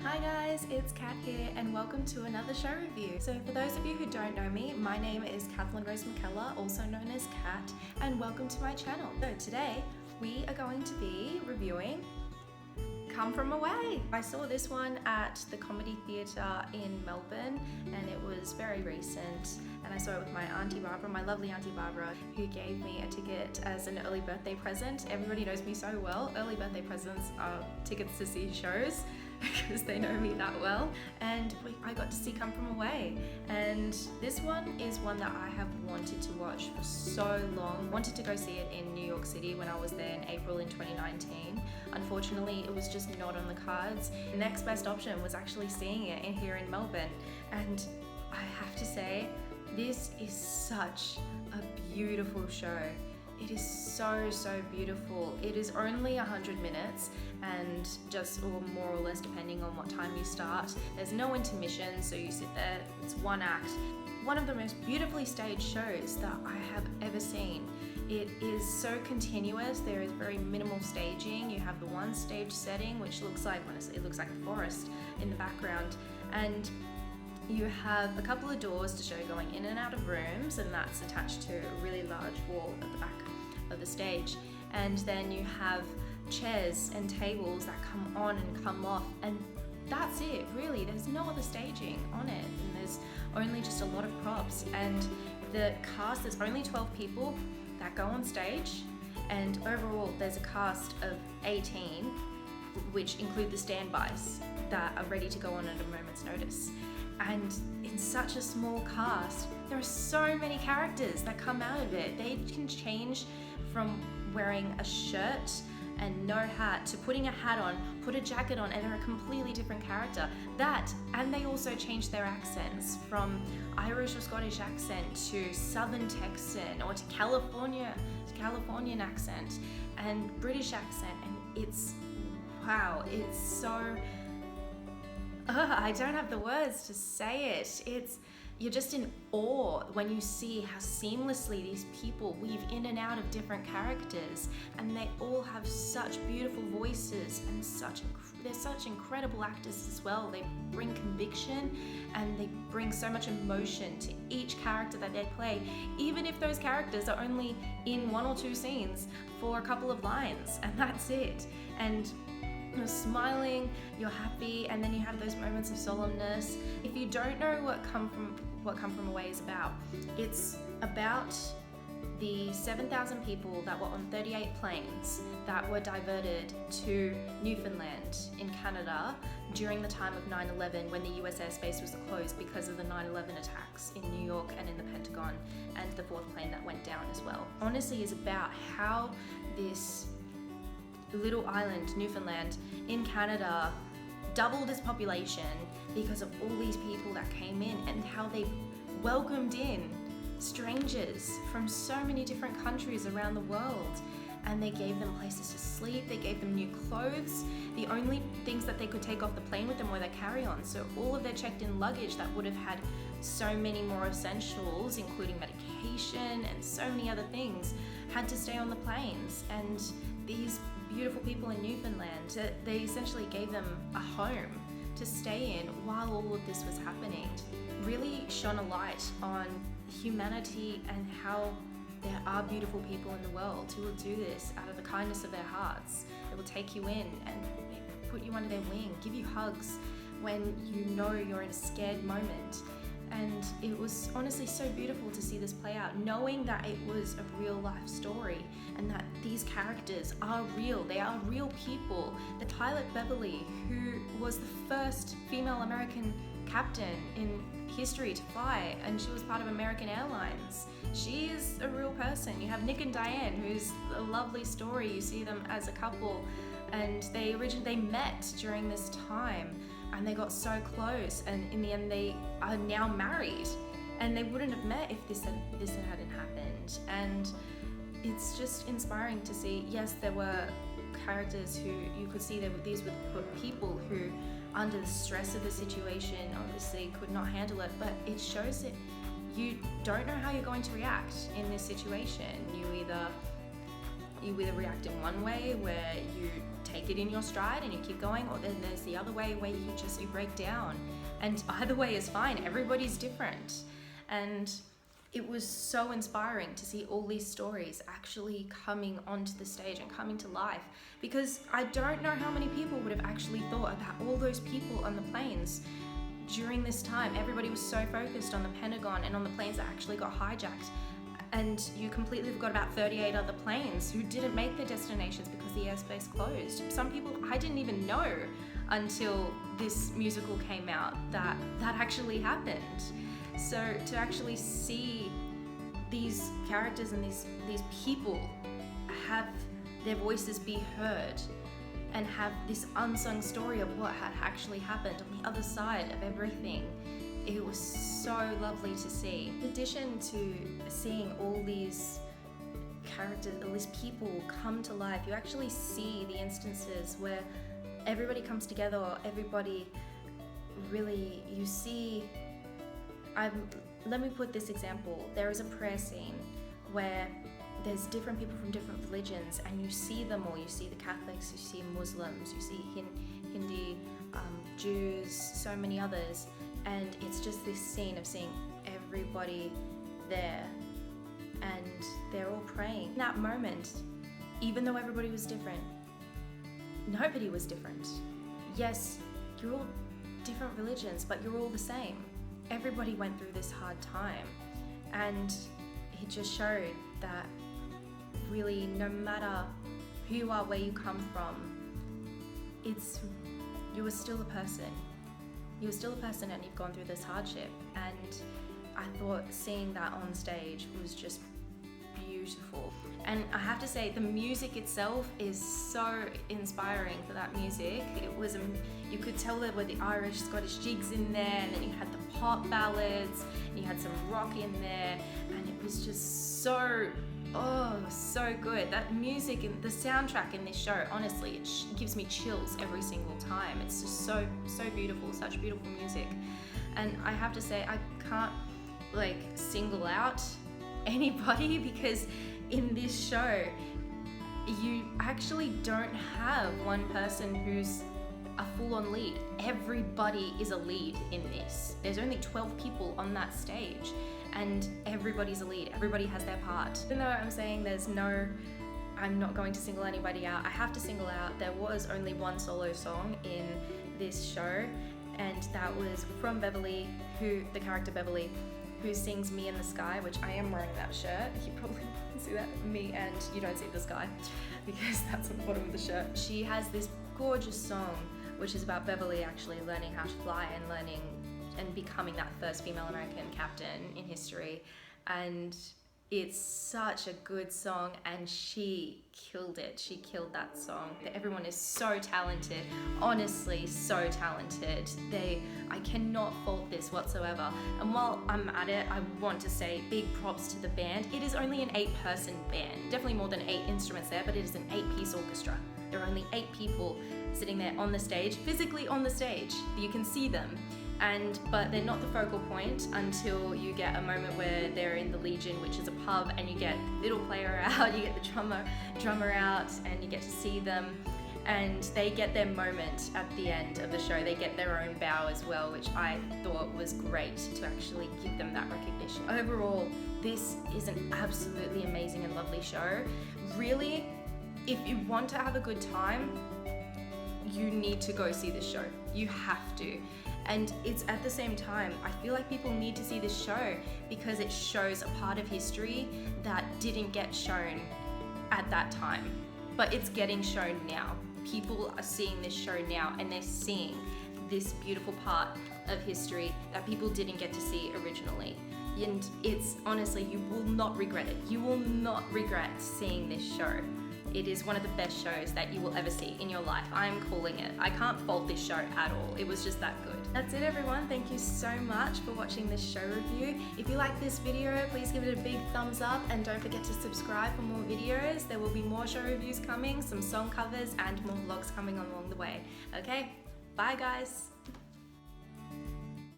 Hi guys, it's Kat here and welcome to another show review. So for those of you who don't know me, my name is Kathleen Rose McKellar, also known as Kat, and welcome to my channel. So today we are going to be reviewing Come From Away. I saw this one at the Comedy Theatre in Melbourne and it was very recent, and I saw it with my Auntie Barbara, my lovely Auntie Barbara, who gave me a ticket as an early birthday present. Everybody knows me so well. Early birthday presents are tickets to see shows because they know me that well, and I got to see Come From Away, and this one is one that I have wanted to watch for so long. Wanted to go see it in New York City when I was there in April in 2019. Unfortunately, it was just not on the cards. The next best option was actually seeing it here in Melbourne, and I have to say, this is such a beautiful show. It is so beautiful. It is only 100 minutes and just, or more or less depending on what time you start. There's no intermission, so you sit there, it's one act. One of the most beautifully staged shows that I have ever seen. It is so continuous. There is very minimal staging. You have the one stage setting, which looks like, honestly, it looks like a forest in the background. And you have a couple of doors to show going in and out of rooms, and that's attached to a really large wall at the back of the stage. And then you have chairs and tables that come on and come off, and that's it, really. There's no other staging on it, and there's only just a lot of props. And the cast, there's only 12 people that go on stage, and overall there's a cast of 18, which include the standbys that are ready to go on at a moment's notice. And in such a small cast, there are so many characters that come out of it. They can change from wearing a shirt and no hat to putting a hat on, put a jacket on, and they're a completely different character. That, and they also change their accents from Irish or Scottish accent to Southern Texan, or to Californian accent and British accent, and it's, wow, it's so, I don't have the words to say it. You're just in awe when you see how seamlessly these people weave in and out of different characters, and they all have such beautiful voices, and they're such incredible actors as well. They bring conviction and they bring so much emotion to each character that they play, even if those characters are only in one or two scenes for a couple of lines, and that's it. And you're smiling, you're happy, and then you have those moments of solemnness. If you don't know what Come From Away is about, it's about the 7,000 people that were on 38 planes that were diverted to Newfoundland in Canada during the time of 9/11, when the US airspace was closed because of the 9/11 attacks in New York and in the Pentagon, and the fourth plane that went down as well. Honestly, is about how this little island, Newfoundland, in Canada, doubled its population because of all these people that came in, and how they welcomed in strangers from so many different countries around the world, and they gave them places to sleep, they gave them new clothes. The only things that they could take off the plane with them were their carry-ons, so all of their checked-in luggage that would have had so many more essentials, including medication and so many other things, had to stay on the planes. And these beautiful people in Newfoundland, they essentially gave them a home to stay in while all of this was happening. Really shone a light on humanity and how there are beautiful people in the world who will do this out of the kindness of their hearts. They will take you in and put you under their wing, give you hugs when you know you're in a scared moment. And it was honestly so beautiful to see this play out, knowing that it was a real life story and that these characters are real. They are real people. The Tyler Beverly, who was the first female American captain in history to fly, and she was part of American Airlines. She is a real person. You have Nick and Diane, who's a lovely story. You see them as a couple, and they met during this time, and they got so close, and in the end they are now married, and they wouldn't have met if this hadn't happened. And it's just inspiring to see. Yes, there were characters who you could see these were people who, under the stress of the situation, obviously could not handle it, but it shows that you don't know how you're going to react in this situation. You either You either react in one way where you take it in your stride and you keep going, or then there's the other way where you break down. And either way is fine. Everybody's different. And it was so inspiring to see all these stories actually coming onto the stage and coming to life, because I don't know how many people would have actually thought about all those people on the planes during this time. Everybody was so focused on the Pentagon and on the planes that actually got hijacked, and you completely forgot about 38 other planes who didn't make their destinations because the airspace closed. Some people I didn't even know until this musical came out that actually happened. So to actually see these characters and these people have their voices be heard and have this unsung story of what had actually happened on the other side of everything, it was so lovely to see. In addition to seeing all these characters, all these people come to life, you actually see the instances where everybody comes together, or everybody really, you see, let me put this example. There is a prayer scene where there's different people from different religions, and you see them all. You see the Catholics, you see Muslims, you see Hindi, Jews, so many others, and it's just this scene of seeing everybody there, and they're all praying. In that moment, even though everybody was different, nobody was different. Yes, you're all different religions, but you're all the same. Everybody went through this hard time, and it just showed that really, no matter who you are, where you come from, you are still a person. You're still a person, and you've gone through this hardship. And I thought seeing that on stage was just beautiful. And I have to say, the music itself is so inspiring for that music. It was, you could tell there were the Irish, Scottish jigs in there, and then you had the pop ballads, and you had some rock in there, and it was just so good. That music and the soundtrack in this show, honestly, it gives me chills every single time. It's just so beautiful, such beautiful music. And I have to say, I can't single out anybody, because in this show you actually don't have one person who's a full-on lead. Everybody is a lead in this. There's only 12 people on that stage, and everybody's a lead. Everybody has their part. Even though I'm saying I'm not going to single anybody out, I have to single out, there was only one solo song in this show, and that was from Beverly, the character Beverly, who sings Me in the Sky, which I am wearing that shirt. You probably won't see that, me, and you don't see the sky, because that's on the bottom of the shirt. She has this gorgeous song, which is about Beverly actually learning how to fly and learning and becoming that first female American captain in history. And it's such a good song, and she killed it. She killed that song. Everyone is so talented, honestly, so talented. I cannot fault this whatsoever. And while I'm at it, I want to say big props to the band. It is only an 8-person band, definitely more than 8 instruments there, but it is an 8-piece orchestra. There are only 8 people sitting there on the stage, physically on the stage. You can see them. But they're not the focal point until you get a moment where they're in the Legion, which is a pub, and you get fiddle player out, you get the drummer out, and you get to see them, and they get their moment at the end of the show. They get their own bow as well, which I thought was great to actually give them that recognition. Overall, this is an absolutely amazing and lovely show. Really, if you want to have a good time, you need to go see this show. You have to. And it's at the same time, I feel like people need to see this show because it shows a part of history that didn't get shown at that time, but it's getting shown now. People are seeing this show now, and they're seeing this beautiful part of history that people didn't get to see originally. And it's honestly, you will not regret it. You will not regret seeing this show. It is one of the best shows that you will ever see in your life. I'm calling it. I can't fault this show at all. It was just that good. That's it, everyone. Thank you so much for watching this show review. If you like this video, please give it a big thumbs up, and don't forget to subscribe for more videos. There will be more show reviews coming, some song covers, and more vlogs coming along the way. Okay, bye guys.